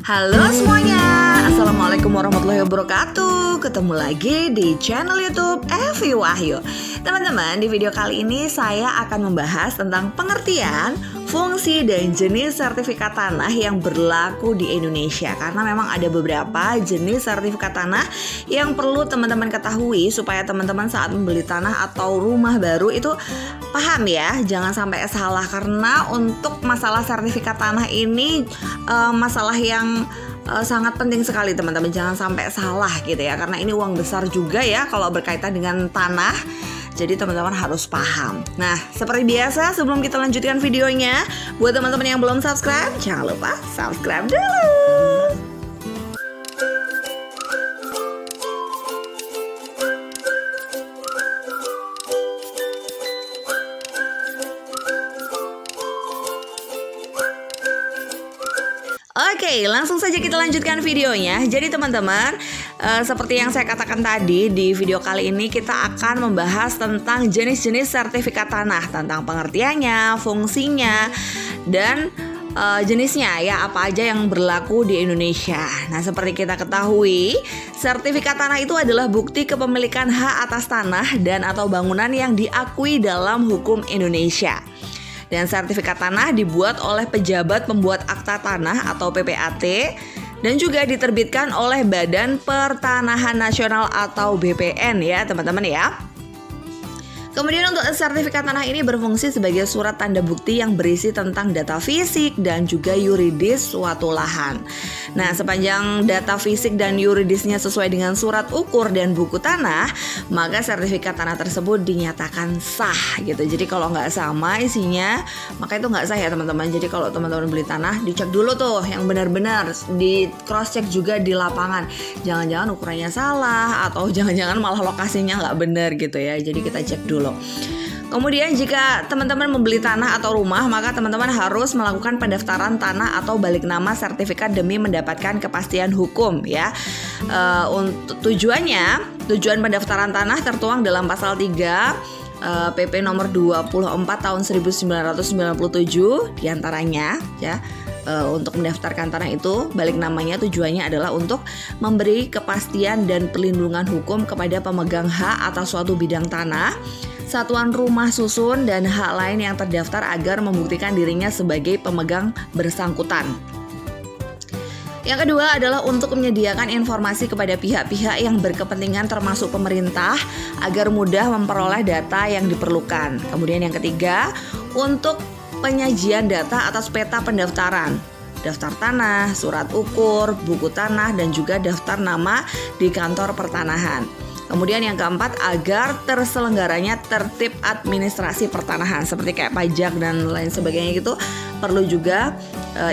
Halo semuanya, Assalamualaikum warahmatullahi wabarakatuh. Ketemu lagi di channel YouTube Evi Wahyu. Teman-teman, di video kali ini saya akan membahas tentang pengertian, fungsi, dan jenis sertifikat tanah yang berlaku di Indonesia. Karena memang ada beberapa jenis sertifikat tanah yang perlu teman-teman ketahui supaya teman-teman saat membeli tanah atau rumah baru itu paham ya, jangan sampai salah. Karena untuk masalah sertifikat tanah ini masalah yang sangat penting sekali teman-teman, jangan sampai salah gitu ya, karena ini uang besar juga ya kalau berkaitan dengan tanah. Jadi teman-teman harus paham. Nah, seperti biasa sebelum kita lanjutkan videonya, buat teman-teman yang belum subscribe, jangan lupa subscribe dulu. Oke, langsung saja kita lanjutkan videonya. Jadi teman-teman, seperti yang saya katakan tadi, di video kali ini kita akan membahas tentang jenis-jenis sertifikat tanah, tentang pengertiannya, fungsinya, dan jenisnya ya, apa aja yang berlaku di Indonesia. Nah, seperti kita ketahui, sertifikat tanah itu adalah bukti kepemilikan hak atas tanah dan atau bangunan yang diakui dalam hukum Indonesia. Dan sertifikat tanah dibuat oleh pejabat pembuat akta tanah atau PPAT dan juga diterbitkan oleh Badan Pertanahan Nasional atau BPN ya teman-teman ya. Kemudian untuk sertifikat tanah ini berfungsi sebagai surat tanda bukti yang berisi tentang data fisik dan juga yuridis suatu lahan. Nah, sepanjang data fisik dan yuridisnya sesuai dengan surat ukur dan buku tanah, maka sertifikat tanah tersebut dinyatakan sah gitu. Jadi kalau nggak sama isinya, maka itu nggak sah ya teman-teman. Jadi kalau teman-teman beli tanah, dicek dulu tuh yang benar-benar, di cross check juga di lapangan. Jangan-jangan ukurannya salah atau jangan-jangan malah lokasinya nggak benar gitu ya. Jadi kita cek dulu. Kemudian jika teman-teman membeli tanah atau rumah, maka teman-teman harus melakukan pendaftaran tanah atau balik nama sertifikat demi mendapatkan kepastian hukum ya. Untuk tujuan pendaftaran tanah tertuang dalam pasal 3 PP nomor 24 tahun 1997 diantaranya ya. Untuk mendaftarkan tanah itu, balik namanya tujuannya adalah untuk memberi kepastian dan perlindungan hukum kepada pemegang hak atas suatu bidang tanah, satuan rumah susun, dan hak lain yang terdaftar agar membuktikan dirinya sebagai pemegang bersangkutan. Yang kedua adalah untuk menyediakan informasi kepada pihak-pihak yang berkepentingan termasuk pemerintah agar mudah memperoleh data yang diperlukan. Kemudian yang ketiga, untuk penyajian data atas peta pendaftaran, daftar tanah, surat ukur, buku tanah, dan juga daftar nama di kantor pertanahan. Kemudian yang keempat, agar terselenggaranya tertib administrasi pertanahan seperti kayak pajak dan lain sebagainya gitu, perlu juga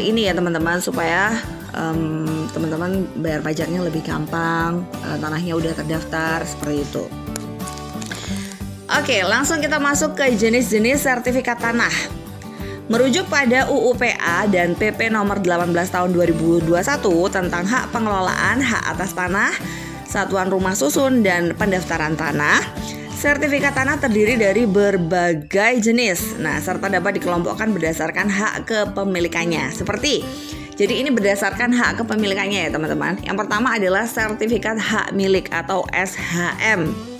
ini ya teman-teman, supaya teman-teman bayar pajaknya lebih gampang, tanahnya udah terdaftar seperti itu. Oke, langsung kita masuk ke jenis-jenis sertifikat tanah. Merujuk pada UU PA dan PP nomor 18 tahun 2021 tentang hak pengelolaan hak atas tanah, satuan rumah susun, dan pendaftaran tanah, sertifikat tanah terdiri dari berbagai jenis. Nah, serta dapat dikelompokkan berdasarkan hak kepemilikannya. Jadi ini berdasarkan hak kepemilikannya ya teman-teman. Yang pertama adalah sertifikat hak milik atau SHM.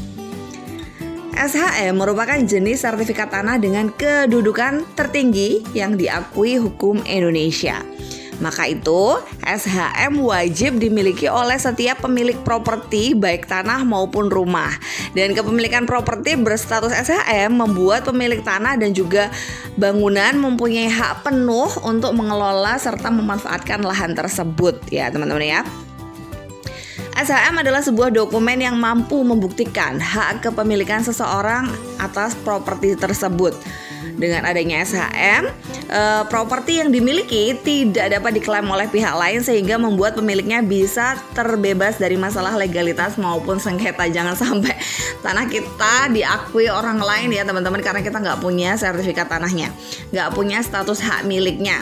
SHM merupakan jenis sertifikat tanah dengan kedudukan tertinggi yang diakui hukum Indonesia. Maka itu, SHM wajib dimiliki oleh setiap pemilik properti baik tanah maupun rumah. Dan kepemilikan properti berstatus SHM membuat pemilik tanah dan juga bangunan mempunyai hak penuh untuk mengelola serta memanfaatkan lahan tersebut ya teman-teman ya. SHM adalah sebuah dokumen yang mampu membuktikan hak kepemilikan seseorang atas properti tersebut. Dengan adanya SHM, properti yang dimiliki tidak dapat diklaim oleh pihak lain sehingga membuat pemiliknya bisa terbebas dari masalah legalitas maupun sengketa. Jangan sampai tanah kita diakui orang lain ya teman-teman, karena kita nggak punya sertifikat tanahnya, nggak punya status hak miliknya.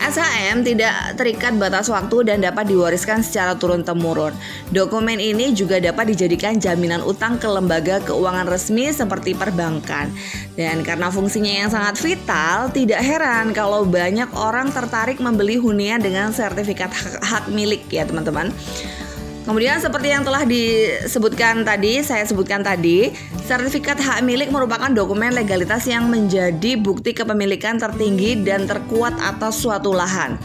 SHM tidak terikat batas waktu dan dapat diwariskan secara turun-temurun. Dokumen ini juga dapat dijadikan jaminan utang ke lembaga keuangan resmi seperti perbankan. Dan karena fungsinya yang sangat vital, tidak heran kalau banyak orang tertarik membeli hunian dengan sertifikat hak milik ya teman-teman. Kemudian seperti yang telah saya sebutkan tadi, sertifikat hak milik merupakan dokumen legalitas yang menjadi bukti kepemilikan tertinggi dan terkuat atas suatu lahan.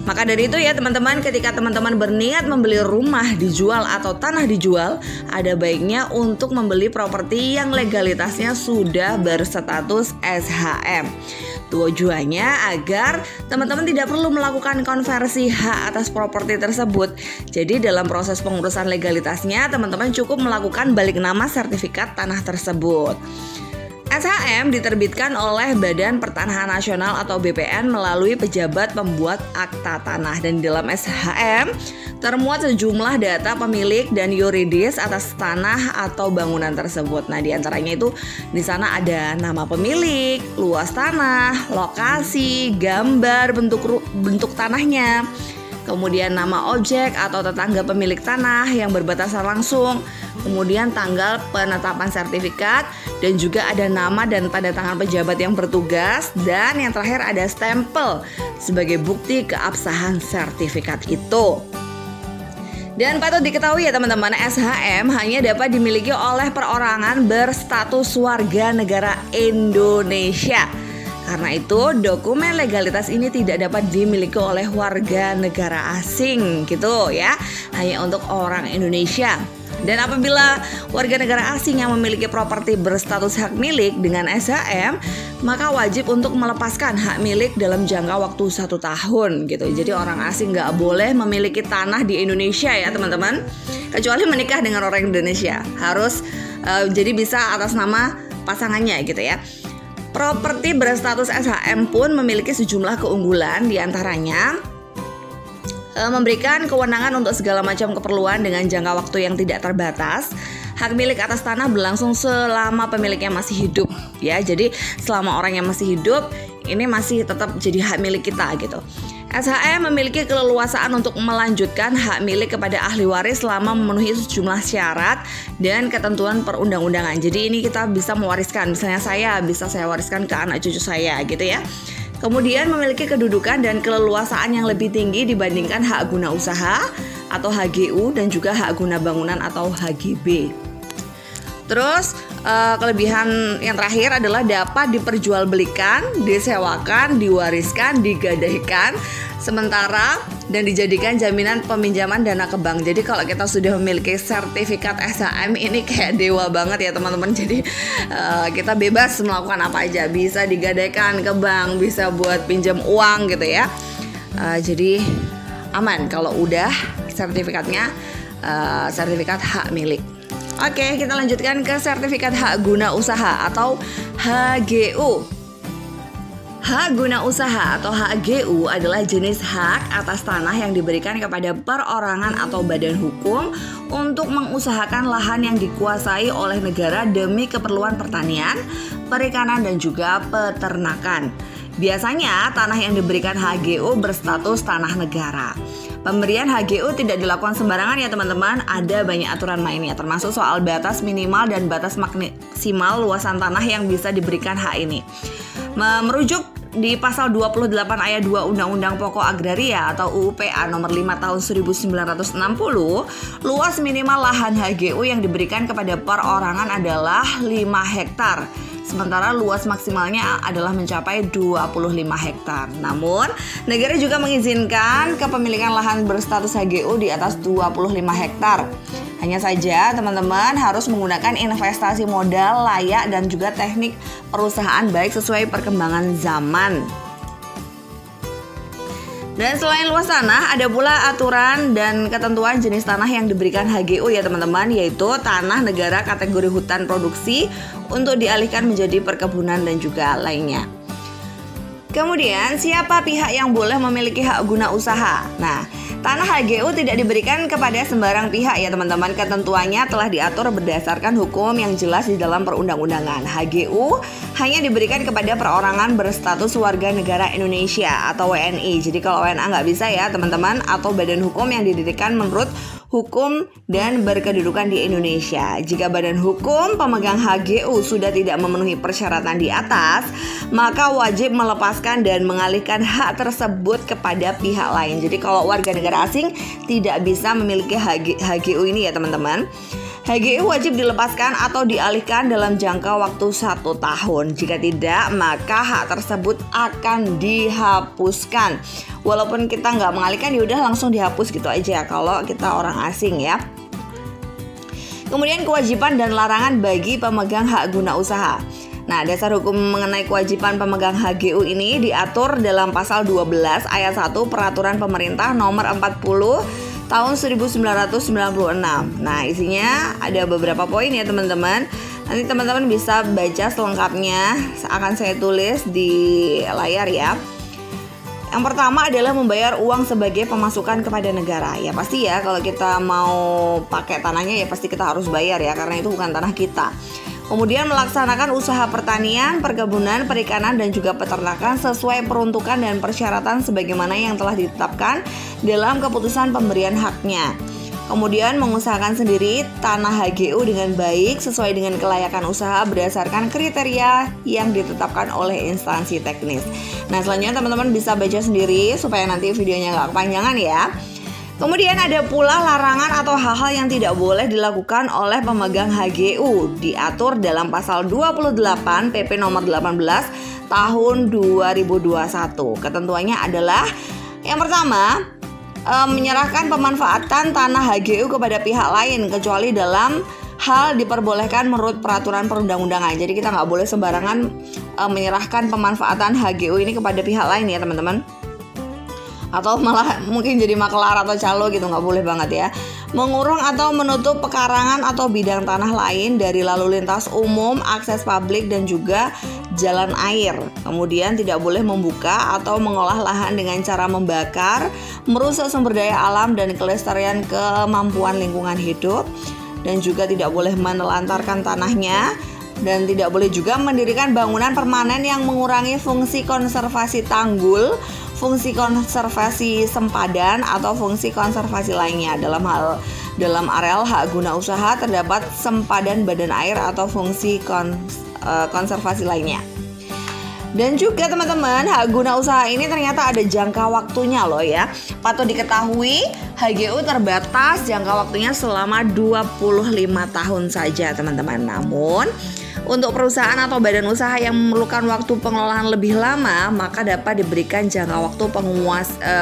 Maka dari itu ya teman-teman, ketika teman-teman berniat membeli rumah dijual atau tanah dijual, ada baiknya untuk membeli properti yang legalitasnya sudah berstatus SHM. Tujuannya agar teman-teman tidak perlu melakukan konversi hak atas properti tersebut. Jadi dalam proses pengurusan legalitasnya, teman-teman cukup melakukan balik nama sertifikat tanah tersebut. SHM diterbitkan oleh Badan Pertanahan Nasional atau BPN melalui pejabat pembuat akta tanah, dan di dalam SHM termuat sejumlah data pemilik dan yuridis atas tanah atau bangunan tersebut. Nah, di antaranya itu di sana ada nama pemilik, luas tanah, lokasi, gambar bentuk tanahnya, kemudian nama objek atau tetangga pemilik tanah yang berbatasan langsung, kemudian tanggal penetapan sertifikat, dan juga ada nama dan tanda tangan pejabat yang bertugas, dan yang terakhir ada stempel sebagai bukti keabsahan sertifikat itu. Dan patut diketahui ya teman-teman, SHM hanya dapat dimiliki oleh perorangan berstatus warga negara Indonesia. Karena itu dokumen legalitas ini tidak dapat dimiliki oleh warga negara asing gitu ya, hanya untuk orang Indonesia. Dan apabila warga negara asing yang memiliki properti berstatus hak milik dengan SHM, maka wajib untuk melepaskan hak milik dalam jangka waktu 1 tahun gitu. Jadi orang asing nggak boleh memiliki tanah di Indonesia ya teman-teman, kecuali menikah dengan orang Indonesia. Harus jadi bisa atas nama pasangannya gitu ya. Properti berstatus SHM pun memiliki sejumlah keunggulan, diantaranya memberikan kewenangan untuk segala macam keperluan dengan jangka waktu yang tidak terbatas. Hak milik atas tanah berlangsung selama pemiliknya masih hidup ya. Jadi selama orang yang masih hidup ini masih tetap jadi hak milik kita gitu. SHM memiliki keleluasaan untuk melanjutkan hak milik kepada ahli waris selama memenuhi sejumlah syarat dan ketentuan perundang-undangan. Jadi ini kita bisa mewariskan, misalnya saya wariskan ke anak cucu saya gitu ya. Kemudian memiliki kedudukan dan keleluasaan yang lebih tinggi dibandingkan hak guna usaha atau HGU dan juga hak guna bangunan atau HGB. Terus kelebihan yang terakhir adalah dapat diperjualbelikan, disewakan, diwariskan, digadaikan sementara dan dijadikan jaminan peminjaman dana ke bank. Jadi kalau kita sudah memiliki sertifikat SHM ini kayak dewa banget ya teman-teman. Jadi kita bebas melakukan apa aja, bisa digadaikan ke bank, bisa buat pinjam uang gitu ya. Jadi aman kalau udah sertifikatnya sertifikat hak milik. Oke, kita lanjutkan ke sertifikat hak guna usaha atau HGU. Hak guna usaha atau HGU adalah jenis hak atas tanah yang diberikan kepada perorangan atau badan hukum untuk mengusahakan lahan yang dikuasai oleh negara demi keperluan pertanian, perikanan, dan juga peternakan. Biasanya tanah yang diberikan HGU berstatus tanah negara. Pemberian HGU tidak dilakukan sembarangan ya teman-teman, ada banyak aturan mainnya termasuk soal batas minimal dan batas maksimal luasan tanah yang bisa diberikan hak ini. Merujuk di pasal 28 ayat 2 Undang-Undang Pokok Agraria atau UUPA nomor 5 tahun 1960, luas minimal lahan HGU yang diberikan kepada perorangan adalah 5 hektar. Sementara luas maksimalnya adalah mencapai 25 hektar. Namun, negara juga mengizinkan kepemilikan lahan berstatus HGU di atas 25 hektar. Hanya saja, teman-teman harus menggunakan investasi modal layak dan juga teknik perusahaan baik sesuai perkembangan zaman. Dan selain luas tanah, ada pula aturan dan ketentuan jenis tanah yang diberikan HGU ya teman-teman, yaitu tanah negara kategori hutan produksi untuk dialihkan menjadi perkebunan dan juga lainnya. Kemudian, siapa pihak yang boleh memiliki hak guna usaha? Nah, Tanah HGU tidak diberikan kepada sembarang pihak ya teman-teman. Ketentuannya telah diatur berdasarkan hukum yang jelas di dalam perundang-undangan. HGU hanya diberikan kepada perorangan berstatus warga negara Indonesia atau WNI. Jadi kalau WNA nggak bisa ya teman-teman, atau badan hukum yang didirikan menurut hukum dan berkedudukan di Indonesia. Jika badan hukum pemegang HGU sudah tidak memenuhi persyaratan di atas, maka wajib melepaskan dan mengalihkan hak tersebut kepada pihak lain. Jadi kalau warga negara asing tidak bisa memiliki HGU ini ya teman-teman. HGU wajib dilepaskan atau dialihkan dalam jangka waktu 1 tahun. Jika tidak, maka hak tersebut akan dihapuskan. Walaupun kita nggak mengalihkan, yaudah langsung dihapus gitu aja kalau kita orang asing ya. Kemudian kewajiban dan larangan bagi pemegang hak guna usaha. Nah, dasar hukum mengenai kewajiban pemegang HGU ini diatur dalam pasal 12 ayat 1 Peraturan Pemerintah nomor 40 tahun 1996. Nah, isinya ada beberapa poin ya teman-teman. Nanti teman-teman bisa baca selengkapnya, akan saya tulis di layar ya. Yang pertama adalah membayar uang sebagai pemasukan kepada negara. Ya pasti ya, kalau kita mau pakai tanahnya ya pasti kita harus bayar ya, karena itu bukan tanah kita. Kemudian melaksanakan usaha pertanian, perkebunan, perikanan, dan juga peternakan sesuai peruntukan dan persyaratan sebagaimana yang telah ditetapkan dalam keputusan pemberian haknya. Kemudian mengusahakan sendiri tanah HGU dengan baik sesuai dengan kelayakan usaha berdasarkan kriteria yang ditetapkan oleh instansi teknis. Nah, selanjutnya teman-teman bisa baca sendiri supaya nanti videonya nggak kepanjangan ya. Kemudian ada pula larangan atau hal-hal yang tidak boleh dilakukan oleh pemegang HGU, diatur dalam pasal 28 PP nomor 18 tahun 2021. Ketentuannya adalah yang pertama, menyerahkan pemanfaatan tanah HGU kepada pihak lain kecuali dalam hal diperbolehkan menurut peraturan perundang-undangan. Jadi kita nggak boleh sembarangan menyerahkan pemanfaatan HGU ini kepada pihak lain ya teman-teman. Atau malah mungkin jadi makelar atau calo gitu, nggak boleh banget ya. Mengurung atau menutup pekarangan atau bidang tanah lain dari lalu lintas umum, akses publik, dan juga jalan air. Kemudian tidak boleh membuka atau mengolah lahan dengan cara membakar, merusak sumber daya alam dan kelestarian kemampuan lingkungan hidup, dan juga tidak boleh menelantarkan tanahnya. Dan tidak boleh juga mendirikan bangunan permanen yang mengurangi fungsi konservasi tanggul, fungsi konservasi sempadan, atau fungsi konservasi lainnya. Dalam areal hak guna usaha terdapat sempadan badan air atau fungsi konservasi lainnya. Dan juga teman-teman, hak guna usaha ini ternyata ada jangka waktunya loh ya. Patut diketahui HGU terbatas jangka waktunya selama 25 tahun saja teman-teman. Namun untuk perusahaan atau badan usaha yang memerlukan waktu pengelolaan lebih lama, maka dapat diberikan jangka waktu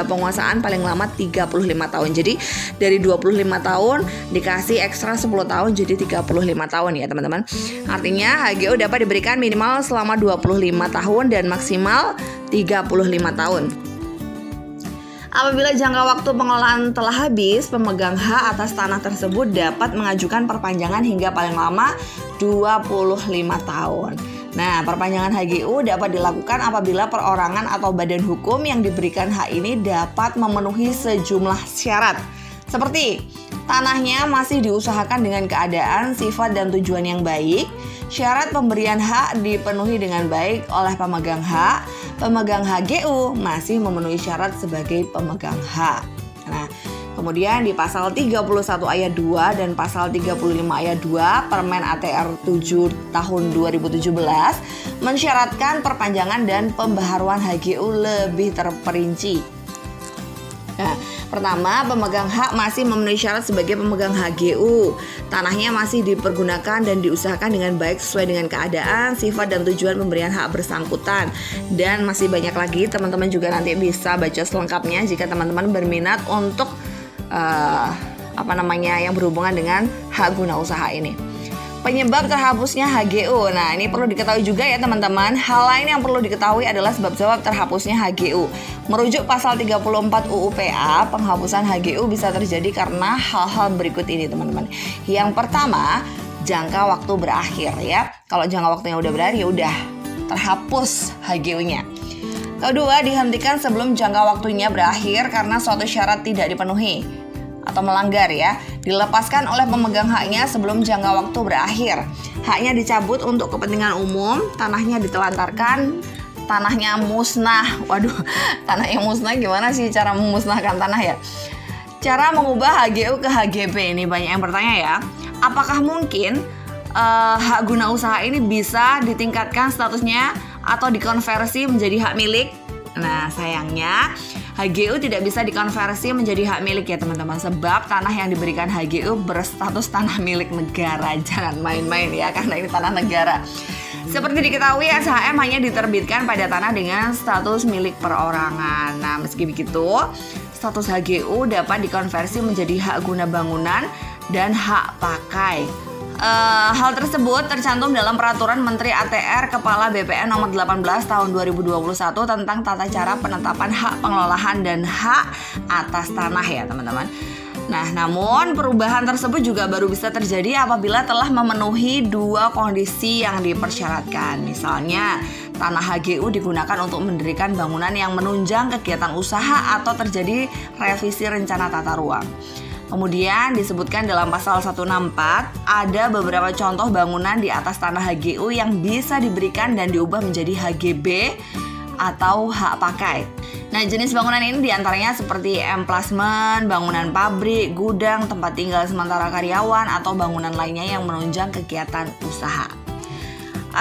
penguasaan paling lama 35 tahun. Jadi dari 25 tahun dikasih ekstra 10 tahun jadi 35 tahun ya teman-teman. Artinya HGU dapat diberikan minimal selama 25 tahun dan maksimal 35 tahun. Apabila jangka waktu pengelolaan telah habis, pemegang hak atas tanah tersebut dapat mengajukan perpanjangan hingga paling lama 25 tahun. Nah, perpanjangan HGU dapat dilakukan apabila perorangan atau badan hukum yang diberikan hak ini dapat memenuhi sejumlah syarat. Seperti tanahnya masih diusahakan dengan keadaan, sifat, dan tujuan yang baik. Syarat pemberian hak dipenuhi dengan baik oleh pemegang hak. Pemegang HGU masih memenuhi syarat sebagai pemegang hak. Nah, kemudian di pasal 31 ayat 2 dan pasal 35 ayat 2 Permen ATR 7 tahun 2017 mensyaratkan perpanjangan dan pembaharuan HGU lebih terperinci. Nah, pertama, pemegang hak masih memenuhi syarat sebagai pemegang HGU. Tanahnya masih dipergunakan dan diusahakan dengan baik sesuai dengan keadaan, sifat, dan tujuan pemberian hak bersangkutan. Dan masih banyak lagi, teman-teman juga nanti bisa baca selengkapnya jika teman-teman berminat untuk yang berhubungan dengan hak guna usaha ini. Penyebab terhapusnya HGU. Nah, ini perlu diketahui juga ya teman-teman. Hal lain yang perlu diketahui adalah sebab-sebab terhapusnya HGU. Merujuk pasal 34 UU PA, penghapusan HGU bisa terjadi karena hal-hal berikut ini teman-teman. Yang pertama, jangka waktu berakhir ya. Kalau jangka waktunya udah berakhir, ya udah terhapus HGU-nya. Kedua, dihentikan sebelum jangka waktunya berakhir karena suatu syarat tidak dipenuhi atau melanggar ya. Dilepaskan oleh pemegang haknya sebelum jangka waktu berakhir. Haknya dicabut untuk kepentingan umum, tanahnya ditelantarkan, tanahnya musnah. Waduh, tanahnya musnah gimana sih cara memusnahkan tanah ya? Cara mengubah HGU ke HGB, ini banyak yang bertanya ya. Apakah mungkin hak guna usaha ini bisa ditingkatkan statusnya atau dikonversi menjadi hak milik? Nah, sayangnya HGU tidak bisa dikonversi menjadi hak milik ya teman-teman, sebab tanah yang diberikan HGU berstatus tanah milik negara. Jangan main-main ya, karena ini tanah negara. Seperti diketahui, SHM hanya diterbitkan pada tanah dengan status milik perorangan. Nah, meski begitu, status HGU dapat dikonversi menjadi hak guna bangunan dan hak pakai. Hal tersebut tercantum dalam Peraturan Menteri ATR Kepala BPN Nomor 18 Tahun 2021 tentang tata cara penetapan hak pengelolaan dan hak atas tanah ya teman-teman. Nah, namun perubahan tersebut juga baru bisa terjadi apabila telah memenuhi dua kondisi yang dipersyaratkan. Misalnya, tanah HGU digunakan untuk mendirikan bangunan yang menunjang kegiatan usaha atau terjadi revisi rencana tata ruang. Kemudian disebutkan dalam pasal 164 ada beberapa contoh bangunan di atas tanah HGU yang bisa diberikan dan diubah menjadi HGB atau hak pakai. Nah, jenis bangunan ini diantaranya seperti emplasmen, bangunan pabrik, gudang, tempat tinggal sementara karyawan, atau bangunan lainnya yang menunjang kegiatan usaha.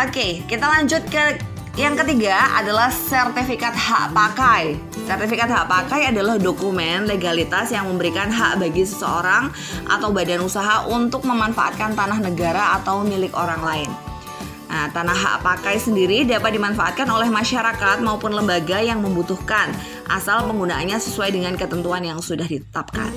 Oke, kita lanjut ke yang ketiga adalah sertifikat hak pakai. Sertifikat hak pakai adalah dokumen legalitas yang memberikan hak bagi seseorang atau badan usaha untuk memanfaatkan tanah negara atau milik orang lain. Nah, tanah hak pakai sendiri dapat dimanfaatkan oleh masyarakat maupun lembaga yang membutuhkan, asal penggunaannya sesuai dengan ketentuan yang sudah ditetapkan.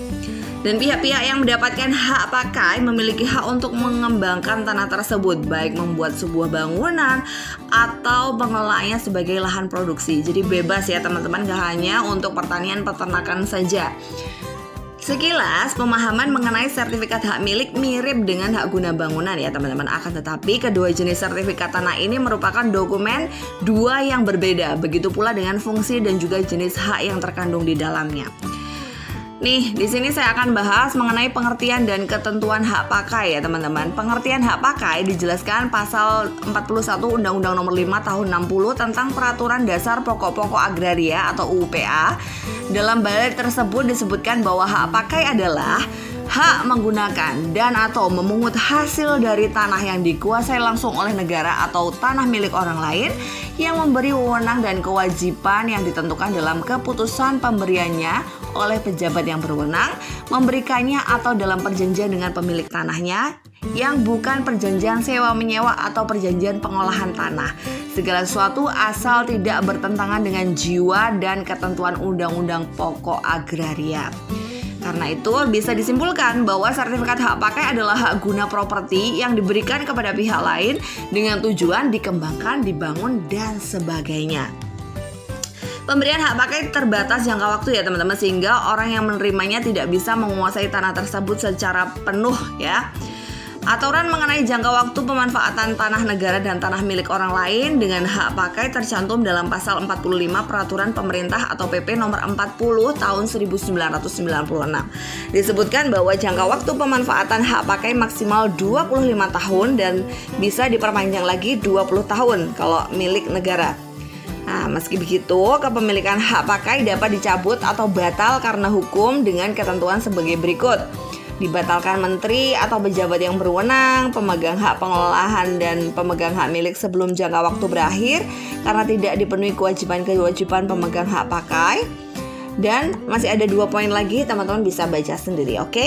Dan pihak-pihak yang mendapatkan hak pakai memiliki hak untuk mengembangkan tanah tersebut, baik membuat sebuah bangunan atau pengelolaannya sebagai lahan produksi. Jadi bebas ya teman-teman, gak hanya untuk pertanian peternakan saja. Sekilas pemahaman mengenai sertifikat hak milik mirip dengan hak guna bangunan ya teman-teman. Akan tetapi kedua jenis sertifikat tanah ini merupakan dokumen dua yang berbeda. Begitu pula dengan fungsi dan juga jenis hak yang terkandung di dalamnya. Nih, di sini saya akan bahas mengenai pengertian dan ketentuan hak pakai ya teman-teman. Pengertian hak pakai dijelaskan pasal 41 Undang-Undang Nomor 5 Tahun 60 tentang Peraturan Dasar Pokok-Pokok Agraria atau UPA. Dalam bait tersebut disebutkan bahwa hak pakai adalah hak menggunakan dan atau memungut hasil dari tanah yang dikuasai langsung oleh negara atau tanah milik orang lain yang memberi wewenang dan kewajiban yang ditentukan dalam keputusan pemberiannya oleh pejabat yang berwenang, memberikannya atau dalam perjanjian dengan pemilik tanahnya yang bukan perjanjian sewa-menyewa atau perjanjian pengolahan tanah. Segala sesuatu asal tidak bertentangan dengan jiwa dan ketentuan Undang-Undang Pokok Agraria. Karena itu bisa disimpulkan bahwa sertifikat hak pakai adalah hak guna properti yang diberikan kepada pihak lain dengan tujuan dikembangkan, dibangun, dan sebagainya. Pemberian hak pakai terbatas jangka waktu ya teman-teman, sehingga orang yang menerimanya tidak bisa menguasai tanah tersebut secara penuh ya. Aturan mengenai jangka waktu pemanfaatan tanah negara dan tanah milik orang lain dengan hak pakai tercantum dalam pasal 45 Peraturan Pemerintah atau PP nomor 40 tahun 1996. Disebutkan bahwa jangka waktu pemanfaatan hak pakai maksimal 25 tahun dan bisa diperpanjang lagi 20 tahun kalau milik negara. Nah, meski begitu, kepemilikan hak pakai dapat dicabut atau batal karena hukum dengan ketentuan sebagai berikut. Dibatalkan menteri atau pejabat yang berwenang, pemegang hak pengelolaan dan pemegang hak milik sebelum jangka waktu berakhir karena tidak dipenuhi kewajiban-kewajiban pemegang hak pakai. Dan masih ada 2 poin lagi, teman-teman bisa baca sendiri, oke?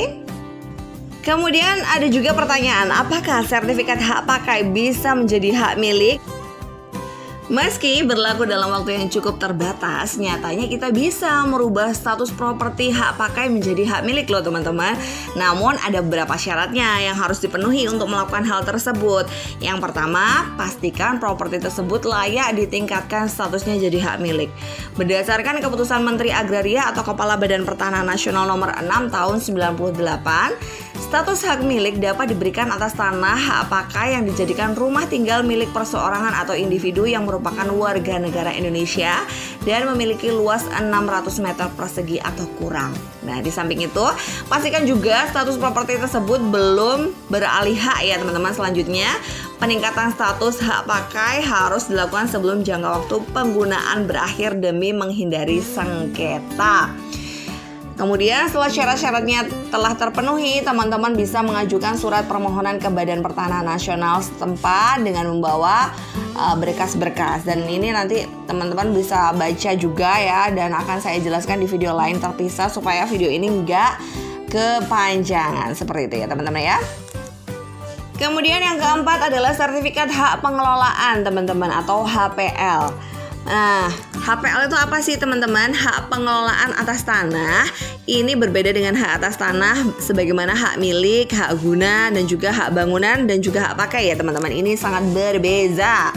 Kemudian ada juga pertanyaan, apakah sertifikat hak pakai bisa menjadi hak milik? Meski berlaku dalam waktu yang cukup terbatas, nyatanya kita bisa merubah status properti hak pakai menjadi hak milik loh teman-teman. Namun ada beberapa syaratnya yang harus dipenuhi untuk melakukan hal tersebut. Yang pertama, pastikan properti tersebut layak ditingkatkan statusnya jadi hak milik. Berdasarkan keputusan Menteri Agraria atau Kepala Badan Pertanahan Nasional nomor 6 tahun 98, Status hak milik dapat diberikan atas tanah hak pakai yang dijadikan rumah tinggal milik perseorangan atau individu yang merupakan warga negara Indonesia dan memiliki luas 600 meter persegi atau kurang. Nah, di samping itu, pastikan juga status properti tersebut belum beralih hak ya teman-teman. Selanjutnya, peningkatan status hak pakai harus dilakukan sebelum jangka waktu penggunaan berakhir demi menghindari sengketa. Kemudian setelah syarat-syaratnya telah terpenuhi, teman-teman bisa mengajukan surat permohonan ke Badan Pertanahan Nasional setempat dengan membawa berkas-berkas. Dan ini nanti teman-teman bisa baca juga ya, dan akan saya jelaskan di video lain terpisah supaya video ini nggak kepanjangan. Seperti itu ya teman-teman ya. Kemudian yang keempat adalah sertifikat hak pengelolaan teman-teman atau HPL. Nah, HPL itu apa sih teman-teman? Hak pengelolaan atas tanah ini berbeda dengan hak atas tanah sebagaimana hak milik, hak guna, dan juga hak bangunan dan juga hak pakai ya teman-teman. Ini sangat berbeda.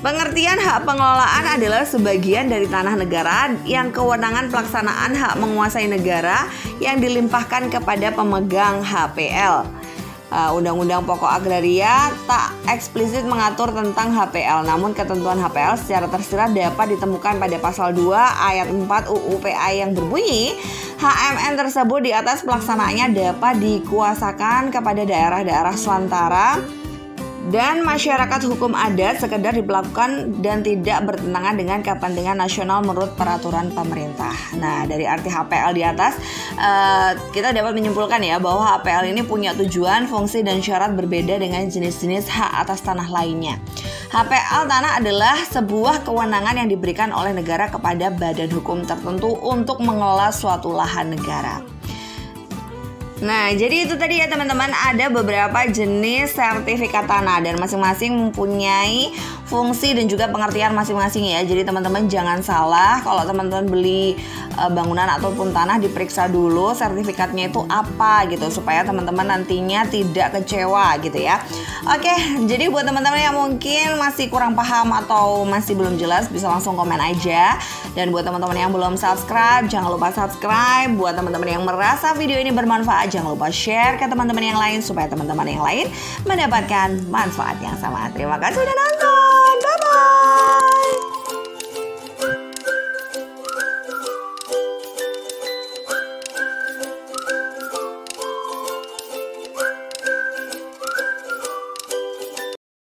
Pengertian hak pengelolaan adalah sebagian dari tanah negara yang kewenangan pelaksanaan hak menguasai negara yang dilimpahkan kepada pemegang HPL. Undang-Undang Pokok Agraria tak eksplisit mengatur tentang HPL, namun ketentuan HPL secara tersirat dapat ditemukan pada pasal 2 ayat 4 UU PA yang berbunyi, HMN tersebut di atas pelaksanaannya dapat dikuasakan kepada daerah-daerah swantara dan masyarakat hukum adat sekedar diberlakukan dan tidak bertentangan dengan kepentingan nasional menurut peraturan pemerintah. Nah, dari arti HPL di atas kita dapat menyimpulkan ya bahwa HPL ini punya tujuan, fungsi, dan syarat berbeda dengan jenis-jenis hak atas tanah lainnya. HPL tanah adalah sebuah kewenangan yang diberikan oleh negara kepada badan hukum tertentu untuk mengelola suatu lahan negara. Nah, jadi itu tadi ya teman-teman, ada beberapa jenis sertifikat tanah dan masing-masing mempunyai fungsi dan juga pengertian masing-masing ya. Jadi teman-teman jangan salah kalau teman-teman beli bangunan ataupun tanah, diperiksa dulu sertifikatnya itu apa gitu supaya teman-teman nantinya tidak kecewa gitu ya. Oke, jadi buat teman-teman yang mungkin masih kurang paham atau masih belum jelas bisa langsung komen aja. Dan buat teman-teman yang belum subscribe, jangan lupa subscribe. Buat teman-teman yang merasa video ini bermanfaat, jangan lupa share ke teman-teman yang lain supaya teman-teman yang lain mendapatkan manfaat yang sama. Terima kasih sudah nonton.